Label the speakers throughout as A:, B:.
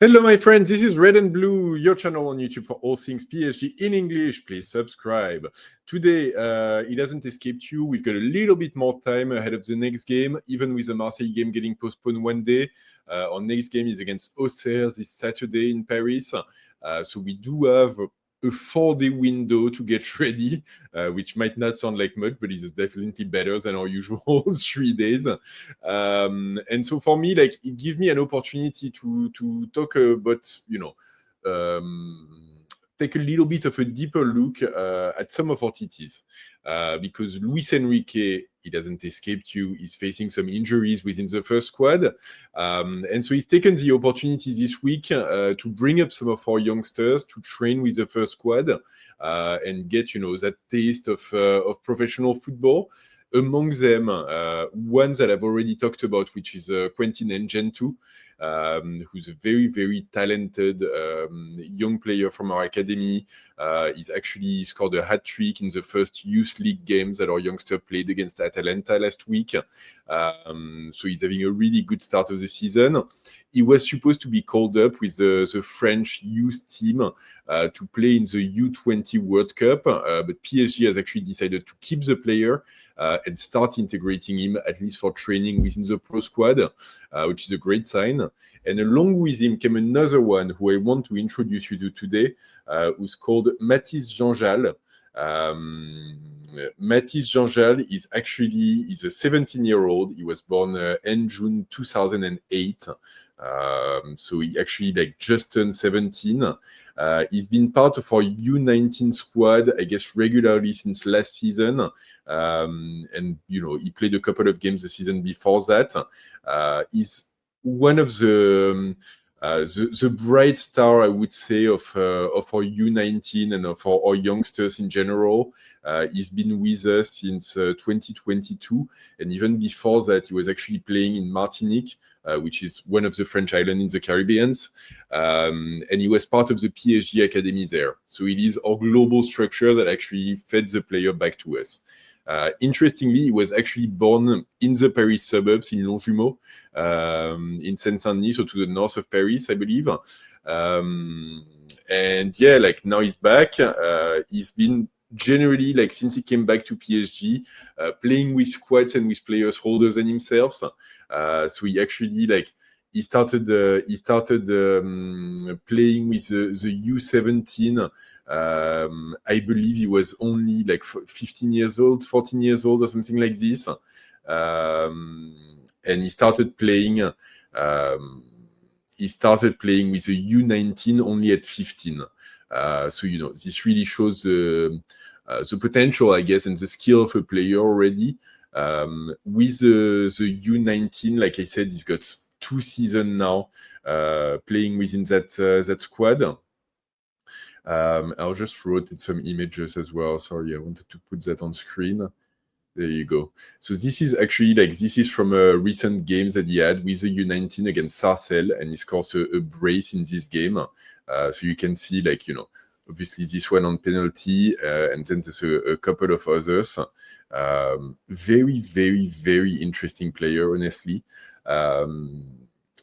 A: Hello, my friends. This is Red and Blue, your channel on YouTube for all things PSG in English. Please subscribe. Today, it hasn't escaped you. We've got a little bit more time ahead of the next game, even with the Marseille game getting postponed one day. Our next game is against Auxerre this Saturday in Paris. So we do have a 4-day window to get ready, which might not sound like much, but it is definitely better than our usual 3 days. And so for me, like, it gives me an opportunity to talk about, take a little bit of a deeper look at some of our TTs. Because Luis Enrique, it hasn't escaped you, is facing some injuries within the first squad. And so he's taken the opportunity this week to bring up some of our youngsters to train with the first squad and get, that taste of professional football. Among them, ones that I've already talked about, which is Quentin Ngentu, who's a very, very talented young player from our academy. He's actually scored a hat-trick in the first youth league games that our youngster played against Atalanta last week. So he's having a really good start of the season. He was supposed to be called up with the French youth team to play in the U20 World Cup, but PSG has actually decided to keep the player and start integrating him, at least for training within the pro squad, which is a great sign. And along with him came another one who I want to introduce you to today, who's called Mathis Jangeal. Mathis Jangeal is a 17-year-old. He was born in June 2008. So he actually just turned 17. He's been part of our U19 squad, I guess, regularly since last season. And, he played a couple of games the season before that. He's one of the bright star, I would say, of our U19 and of our youngsters in general. He's been with us since 2022, and even before that, he was actually playing in Martinique, which is one of the French islands in the Caribbean, and he was part of the PSG academy there. So it is our global structure that actually fed the player back to us. Interestingly, he was actually born in the Paris suburbs in Longjumeau, in Seine-Saint-Denis, so to the north of Paris, I believe. And yeah, now he's back. He's been generally, since he came back to PSG, playing with squads and with players older than himself. So he actually he started playing with the U17. I believe he was only 15 years old, 14 years old, or something like this. And he started playing. He started playing with the U19 only at 15. So this really shows the potential, I guess, and the skill of a player already. With the U19, like I said, he's got 2 seasons now playing within that squad. I just wrote some images as well. Sorry, I wanted to put that on screen. There you go. So this is actually this is from a recent games that he had with the U19 against Sarcelles, and he scores a brace in this game. So you can see obviously this one on penalty, and then there's a couple of others. Very, very, very interesting player, honestly.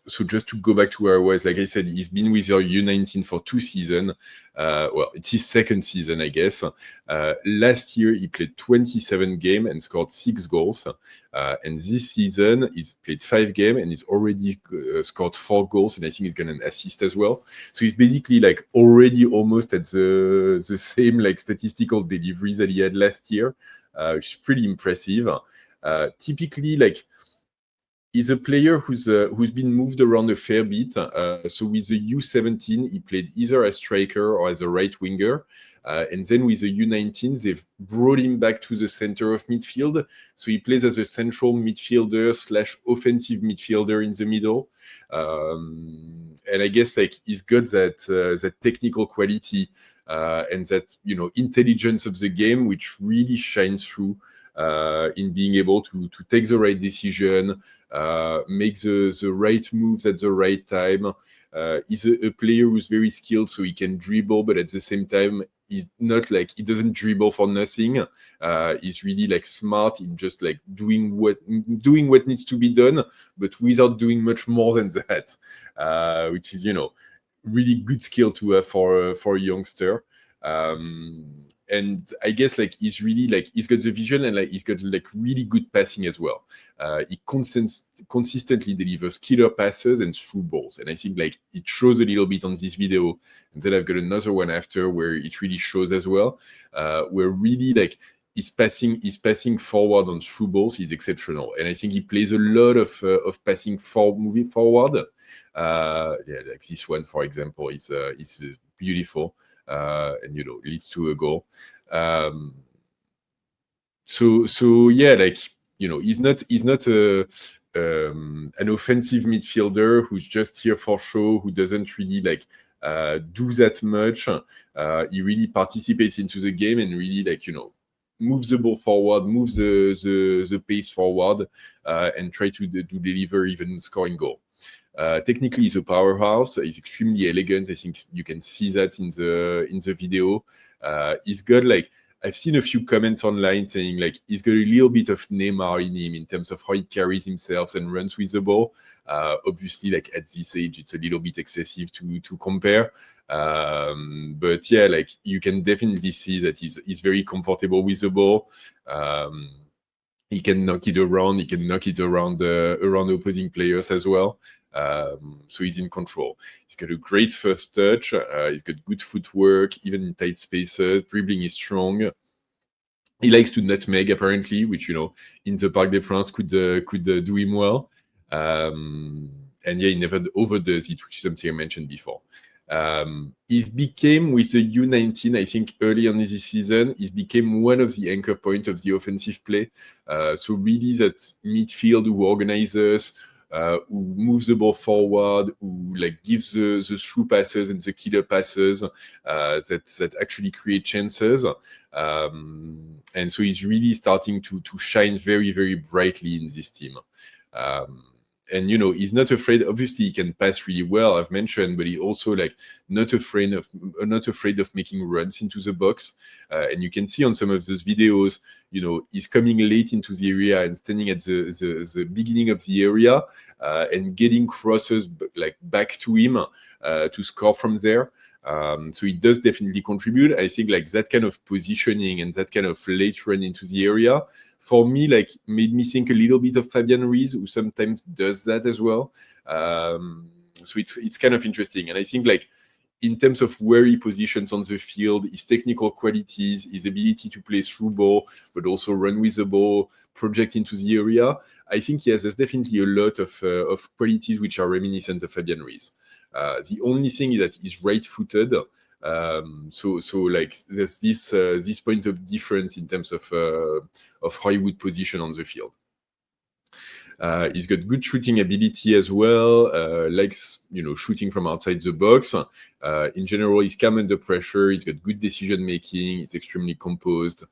A: So just to go back to where I was, like I said, he's been with your U19 for 2 seasons. Well, it's his second season, I guess. Last year, he played 27 games and scored 6 goals. And this season, he's played 5 games and he's already scored 4 goals. And I think he's got an assist as well. So he's basically already almost at the same statistical delivery that he had last year, which is pretty impressive. Typically, he's a player who's been moved around a fair bit. So with the U17, he played either as striker or as a right winger. And then with the U19, they've brought him back to the center of midfield. So he plays as a central midfielder / offensive midfielder in the middle. And I guess he's got that technical quality and that intelligence of the game, which really shines through in being able to take the right decision, make the right moves at the right time. He's a player who's very skilled, so he can dribble, but at the same time, he's not he doesn't dribble for nothing. He's really smart in just doing what needs to be done, but without doing much more than that, which is really good skill to have for a youngster. And I guess like he's really like he's got the vision and like he's got like really good passing as well. He consistently delivers killer passes and through balls, and I think like it shows a little bit on this video. And then I've got another one after where it really shows as well. Where really like his passing forward on through balls is exceptional, and I think he plays a lot of passing moving forward. Yeah, like this one for example is beautiful. And leads to a goal. So yeah, like he's not an offensive midfielder who's just here for show, who doesn't really like do that much. He really participates into the game and really like moves the ball forward, moves the pace forward, and try to deliver even scoring goal. Technically, he's a powerhouse. He's extremely elegant. I think you can see that in the video. He's got like I've seen a few comments online saying like he's got a little bit of Neymar in him in terms of how he carries himself and runs with the ball. Obviously, like at this age, it's a little bit excessive to compare. But yeah, like you can definitely see that he's very comfortable with the ball. He can knock it around. He can knock it around opposing players as well. So he's in control. He's got a great first touch. He's got good footwork, even in tight spaces. Dribbling is strong. He likes to nutmeg, apparently, which in the Parc des Princes could do him well. And yeah, he never overdoes it, which is something I mentioned before. He became, with the U19, I think early on this season, he became one of the anchor points of the offensive play. So really that midfield who organizes, who moves the ball forward, who like gives the through passes and the killer passes that actually create chances. And so he's really starting to shine very, very brightly in this team. And he's not afraid. Obviously, he can pass really well, I've mentioned, but he also like not afraid of making runs into the box. And you can see on some of those videos, he's coming late into the area and standing at the beginning of the area and getting crosses like back to him to score from there. So it does definitely contribute. I think like that kind of positioning and that kind of late run into the area, for me, like made me think a little bit of Fabian Ruiz, who sometimes does that as well. So it's kind of interesting. And I think like in terms of where he positions on the field, his technical qualities, his ability to play through ball, but also run with the ball, project into the area, I think there's definitely a lot of qualities which are reminiscent of Fabian Ruiz. The only thing is that he's right-footed, so like there's this point of difference in terms of how he would position on the field. He's got good shooting ability as well, likes shooting from outside the box. In general, he's calm under pressure. He's got good decision making. He's extremely composed.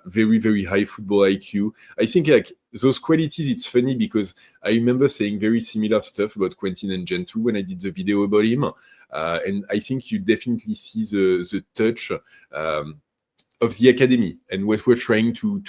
A: Very, very high football IQ. I think like those qualities, it's funny because I remember saying very similar stuff about Quentin and Gentoo when I did the video about him. And I think you definitely see the touch of the academy and what we're trying to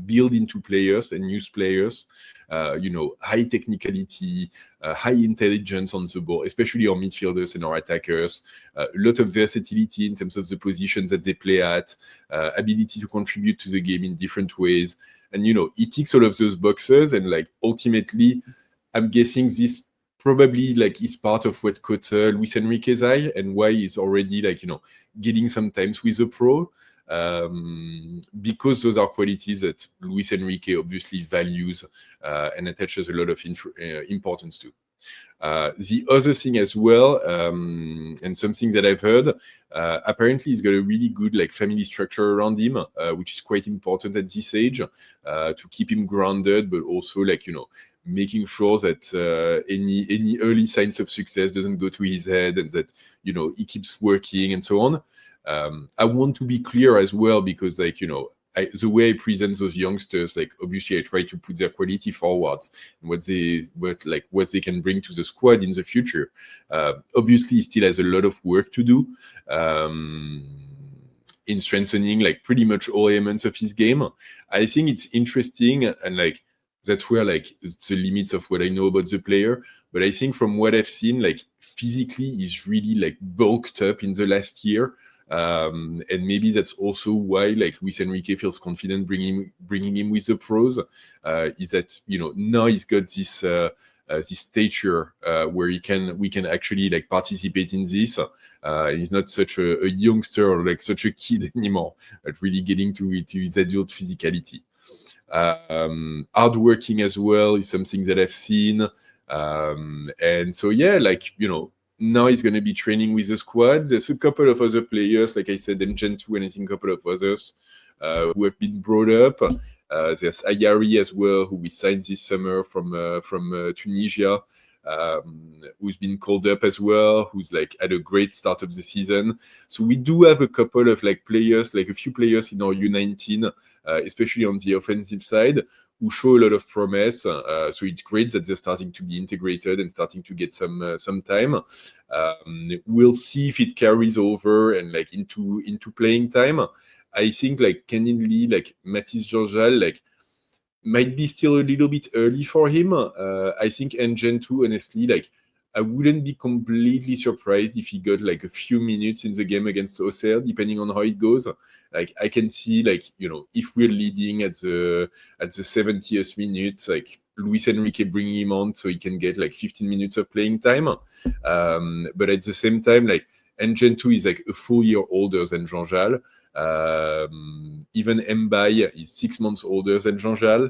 A: build into players and use players. High technicality, high intelligence on the ball, especially our midfielders and our attackers. A lot of versatility in terms of the positions that they play at, ability to contribute to the game in different ways. And, he ticks all of those boxes. And like, ultimately, I'm guessing this probably like is part of what caught Luis Enrique's eye and why he's already like, getting sometimes with a pro. Because those are qualities that Luis Enrique obviously values and attaches a lot of importance to. The other thing as well, and something that I've heard, apparently he's got a really good like family structure around him, which is quite important at this age to keep him grounded, but also like making sure that any early signs of success doesn't go to his head and that he keeps working and so on. I want to be clear as well because like the way I present those youngsters, like obviously I try to put their quality forward and what they can bring to the squad in the future. Obviously he still has a lot of work to do in strengthening like pretty much all elements of his game. I think it's interesting and like that's where like it's the limits of what I know about the player. But I think from what I've seen, like physically, he's really like bulked up in the last year. And maybe that's also why like Luis Enrique feels confident bringing him with the pros. Is that now he's got this stature where we can actually like participate in this. He's not such a youngster or like such a kid anymore, but really getting to his adult physicality. Hardworking as well is something that I've seen. And so yeah, like now he's going to be training with the squad. There's a couple of other players, like I said, and Gen 2 and I think a couple of others who have been brought up. There's Ayari as well, who we signed this summer from Tunisia, who's been called up as well, who's like had a great start of the season. So we do have a couple of like players, like a few players in our U19, especially on the offensive side, who show a lot of promise. So it's great that they're starting to be integrated and starting to get some time. We'll see if it carries over and like into playing time. I think like candidly, like Mathis Jangeal, like might be still a little bit early for him. I think in Gen 2, honestly, like I wouldn't be completely surprised if he got like a few minutes in the game against Auxerre, depending on how it goes. Like I can see like, if we're leading at the 70th minute, like Luis Enrique bringing him on so he can get like 15 minutes of playing time. But at the same time, like Gen 2 is like a full year older than Jangeal. Even Mbai is 6 months older than Jangeal.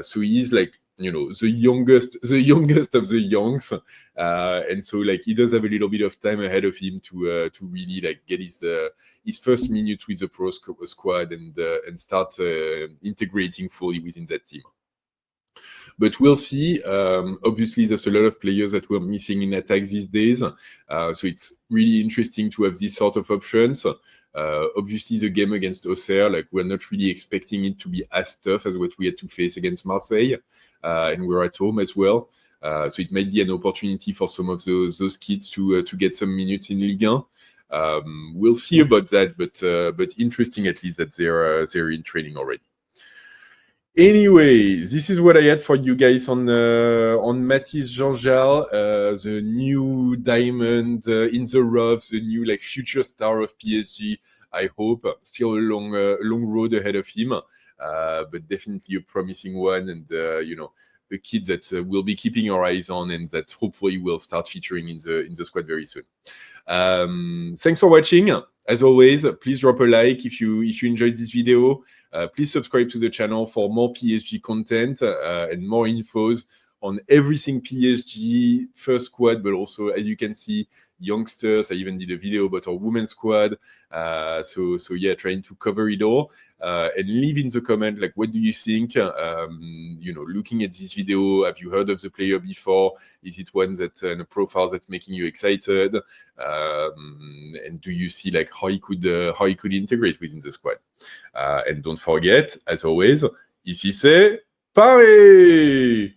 A: So he's like, the youngest of the youngs. And so like he does have a little bit of time ahead of him to really like get his first minute with the pro squad and start integrating fully within that team. But we'll see. Obviously, there's a lot of players that we're missing in attack these days. So it's really interesting to have these sort of options. Obviously, the game against Auxerre, like we're not really expecting it to be as tough as what we had to face against Marseille. And we're at home as well. So it might be an opportunity for some of those kids to get some minutes in Ligue 1. We'll see about that, but interesting at least that they're in training already. Anyway, this is what I had for you guys on Mathis Jangeal, the new diamond in the rough, the new like future star of PSG. I hope still a long road ahead of him, but definitely a promising one, and a kid that we'll be keeping our eyes on, and that hopefully will start featuring in the squad very soon. Thanks for watching. As always, please drop a like if you enjoyed this video. Please subscribe to the channel for more PSG content and more infos on everything PSG, first squad, but also, as you can see, youngsters. I even did a video about our women's squad. So yeah, trying to cover it all. And leave in the comment, like, what do you think? Looking at this video, have you heard of the player before? Is it one that a profile that's making you excited? And do you see like how he could integrate within the squad? And don't forget, as always, ici c'est Paris!